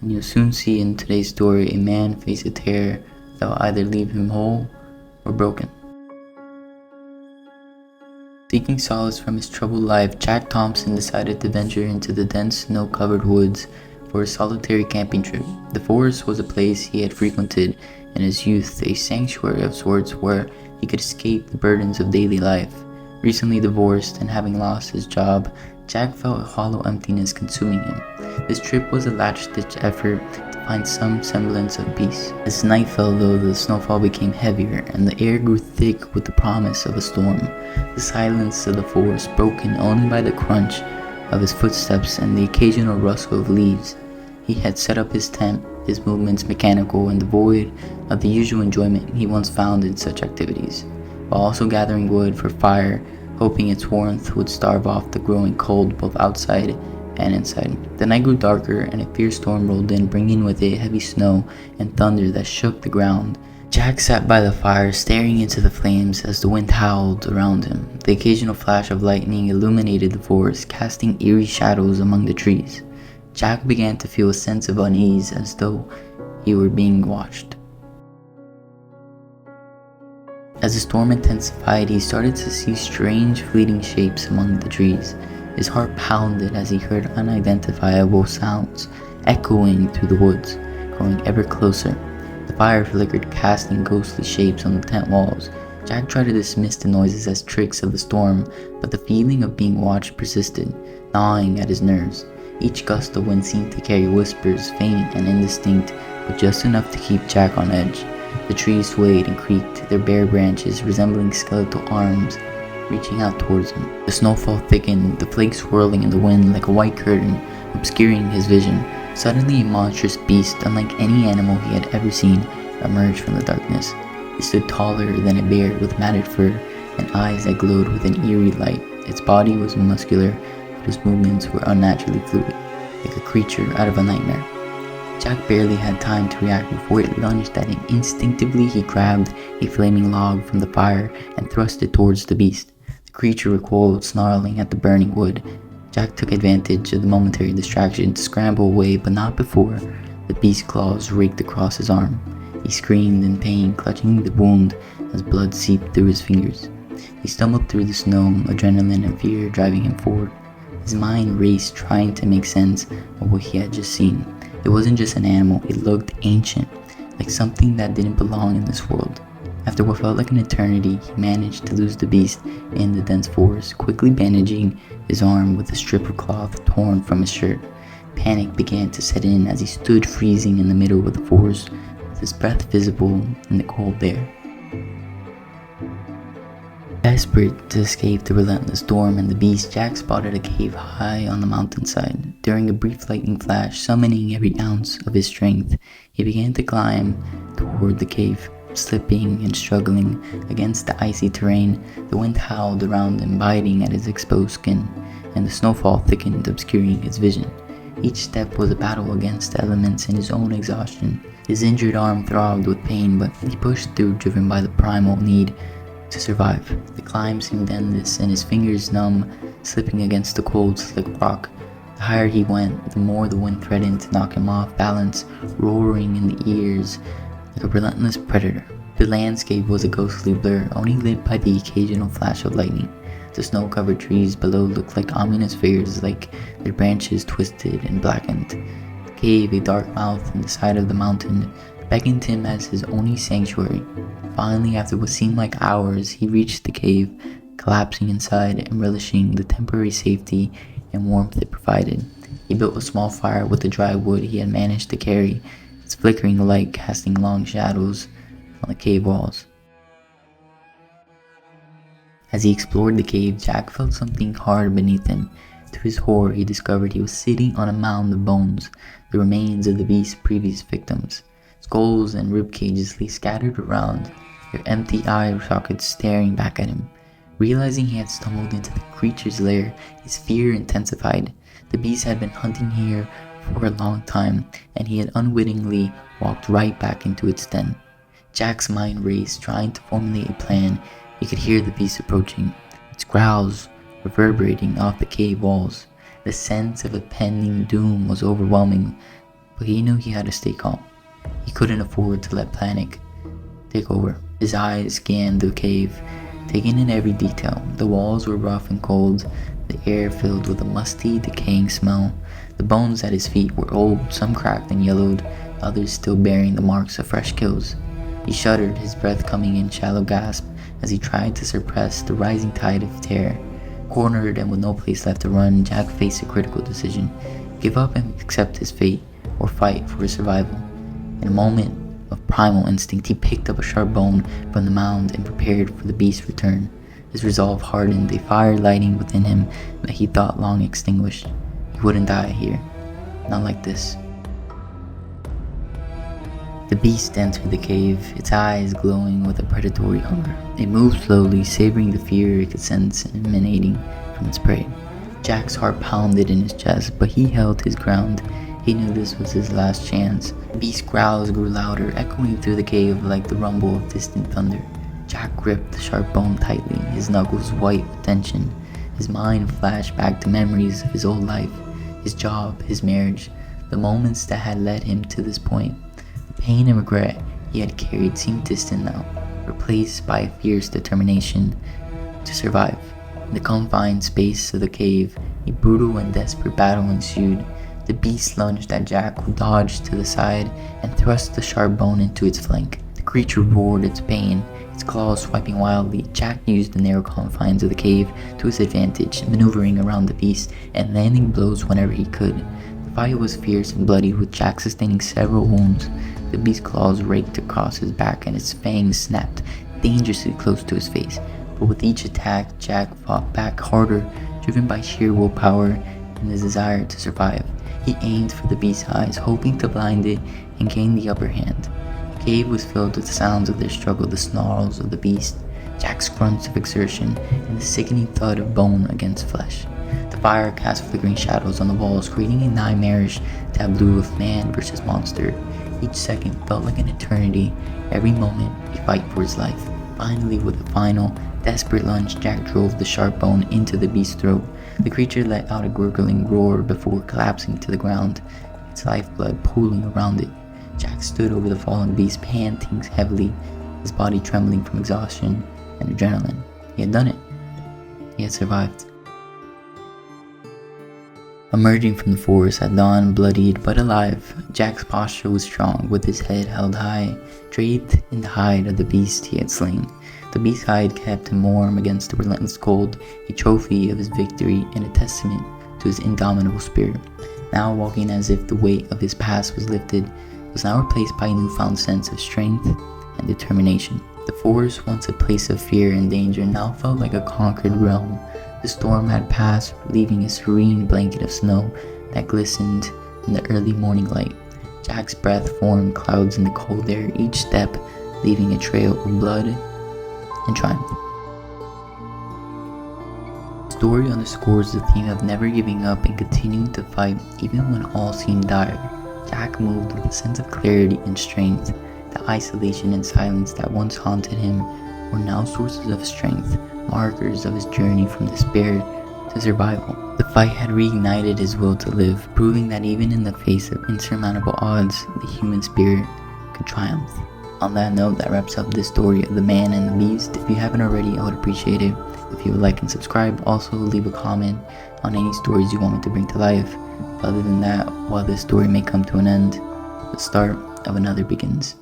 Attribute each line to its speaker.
Speaker 1: And you'll soon see in today's story a man face a terror that will either leave him whole or broken. Seeking solace from his troubled life, Jack Thompson decided to venture into the dense snow-covered woods for a solitary camping trip. The forest was a place he had frequented in his youth, a sanctuary of sorts where he could escape the burdens of daily life. Recently divorced and having lost his job, Jack felt a hollow emptiness consuming him. This trip was a last-ditch effort to find some semblance of peace. As night fell, though, the snowfall became heavier and the air grew thick with the promise of a storm. The silence of the forest, broken only by the crunch of his footsteps and the occasional rustle of leaves. He had set up his tent, his movements mechanical and devoid of the usual enjoyment he once found in such activities, while also gathering wood for fire, hoping its warmth would starve off the growing cold both outside and inside. The night grew darker and a fierce storm rolled in, bringing with it heavy snow and thunder that shook the ground. Jack sat by the fire, staring into the flames as the wind howled around him. The occasional flash of lightning illuminated the forest, casting eerie shadows among the trees. Jack began to feel a sense of unease, as though he were being watched. As the storm intensified, he started to see strange, fleeting shapes among the trees. His heart pounded as he heard unidentifiable sounds echoing through the woods, growing ever closer. The fire flickered, casting ghostly shapes on the tent walls. Jack tried to dismiss the noises as tricks of the storm, but the feeling of being watched persisted, gnawing at his nerves. Each gust of wind seemed to carry whispers, faint and indistinct, but just enough to keep Jack on edge. The trees swayed and creaked, their bare branches resembling skeletal arms reaching out towards him. The snowfall thickened, the flakes swirling in the wind like a white curtain, obscuring his vision. Suddenly, a monstrous beast, unlike any animal he had ever seen, emerged from the darkness. It stood taller than a bear with matted fur and eyes that glowed with an eerie light. Its body was muscular, but his movements were unnaturally fluid, like a creature out of a nightmare. Jack barely had time to react before it lunged at him. Instinctively, he grabbed a flaming log from the fire and thrust it towards the beast. The creature recoiled, snarling at the burning wood. Jack took advantage of the momentary distraction to scramble away, but not before the beast's claws raked across his arm. He screamed in pain, clutching the wound as blood seeped through his fingers. He stumbled through the snow, adrenaline and fear driving him forward. His mind raced, trying to make sense of what he had just seen. It wasn't just an animal, it looked ancient, like something that didn't belong in this world. After what felt like an eternity, he managed to lose the beast in the dense forest, quickly bandaging his arm with a strip of cloth torn from his shirt. Panic began to set in as he stood freezing in the middle of the forest, with his breath visible in the cold air. Desperate to escape the relentless storm and the beast, Jack spotted a cave high on the mountainside. During a brief lightning flash, summoning every ounce of his strength, he began to climb toward the cave. Slipping and struggling against the icy terrain, the wind howled around him, biting at his exposed skin, and the snowfall thickened, obscuring his vision. Each step was a battle against the elements and his own exhaustion. His injured arm throbbed with pain, but he pushed through, driven by the primal need to survive. The climb seemed endless, and his fingers numb, slipping against the cold, slick rock. The higher he went, the more the wind threatened to knock him off balance, roaring in the ears like a relentless predator. The landscape was a ghostly blur, only lit by the occasional flash of lightning. The snow-covered trees below looked like ominous figures, like their branches twisted and blackened. The cave, a dark mouth in the side of the mountain, beckoned him as his only sanctuary. Finally, after what seemed like hours, he reached the cave, collapsing inside and relishing the temporary safety and warmth it provided. He built a small fire with the dry wood he had managed to carry, its flickering light casting long shadows on the cave walls. As he explored the cave, Jack felt something hard beneath him. To his horror, he discovered he was sitting on a mound of bones, the remains of the beast's previous victims. Skulls and rib cages lay scattered around, their empty eye sockets staring back at him. Realizing he had stumbled into the creature's lair, his fear intensified. The beast had been hunting here for a long time, and he had unwittingly walked right back into its den. Jack's mind raced, trying to formulate a plan. He could hear the beast approaching, its growls reverberating off the cave walls. The sense of impending doom was overwhelming, but he knew he had to stay calm. He couldn't afford to let panic take over. His eyes scanned the cave, taking in every detail. The walls were rough and cold, the air filled with a musty, decaying smell. The bones at his feet were old, some cracked and yellowed, others still bearing the marks of fresh kills. He shuddered, his breath coming in shallow gasps as he tried to suppress the rising tide of terror. Cornered and with no place left to run, Jack faced a critical decision: give up and accept his fate, or fight for his survival. In a moment of primal instinct, he picked up a sharp bone from the mound and prepared for the beast's return. His resolve hardened, a fire lighting within him that he thought long extinguished. He wouldn't die here. Not like this. The beast entered the cave, its eyes glowing with a predatory hunger. It moved slowly, savoring the fear it could sense emanating from its prey. Jack's heart pounded in his chest, but he held his ground. He knew this was his last chance. The beast's growls grew louder, echoing through the cave like the rumble of distant thunder. Jack gripped the sharp bone tightly, his knuckles white with tension. His mind flashed back to memories of his old life, his job, his marriage, the moments that had led him to this point. The pain and regret he had carried seemed distant now, replaced by a fierce determination to survive. In the confined space of the cave, a brutal and desperate battle ensued. The beast lunged at Jack, who dodged to the side and thrust the sharp bone into its flank. The creature roared its pain, its claws swiping wildly. Jack used the narrow confines of the cave to his advantage, maneuvering around the beast and landing blows whenever he could. The fight was fierce and bloody, with Jack sustaining several wounds. The beast's claws raked across his back and its fangs snapped dangerously close to his face. But with each attack, Jack fought back harder, driven by sheer willpower and his desire to survive. He aimed for the beast's eyes, hoping to blind it and gain the upper hand. The cave was filled with sounds of their struggle, the snarls of the beast, Jack's grunts of exertion, and the sickening thud of bone against flesh. The fire cast flickering shadows on the walls, creating a nightmarish tableau of man versus monster. Each second felt like an eternity, every moment a fight for his life. Finally, with a final, desperate lunge, Jack drove the sharp bone into the beast's throat. The creature let out a gurgling roar before collapsing to the ground, its lifeblood pooling around it. Jack stood over the fallen beast, panting heavily, his body trembling from exhaustion and adrenaline. He had done it. He had survived. Emerging from the forest at dawn, bloodied but alive, Jack's posture was strong, with his head held high, draped in the hide of the beast he had slain. The beast's hide kept him warm against the relentless cold, a trophy of his victory and a testament to his indomitable spirit. Now walking as if the weight of his past was lifted, was now replaced by a newfound sense of strength and determination. The forest, once a place of fear and danger, now felt like a conquered realm. The storm had passed, leaving a serene blanket of snow that glistened in the early morning light. Jack's breath formed clouds in the cold air, each step leaving a trail of blood and triumph. The story underscores the theme of never giving up and continuing to fight even when all seemed dire. Jack moved with a sense of clarity and strength. The isolation and silence that once haunted him were now sources of strength, markers of his journey from despair to survival. The fight had reignited his will to live, proving that even in the face of insurmountable odds, the human spirit could triumph. On that note, that wraps up this story of the man and the beast. If you haven't already, I would appreciate it if you would like and subscribe. Also, leave a comment on any stories you want me to bring to life. Other than that, while this story may come to an end, the start of another begins.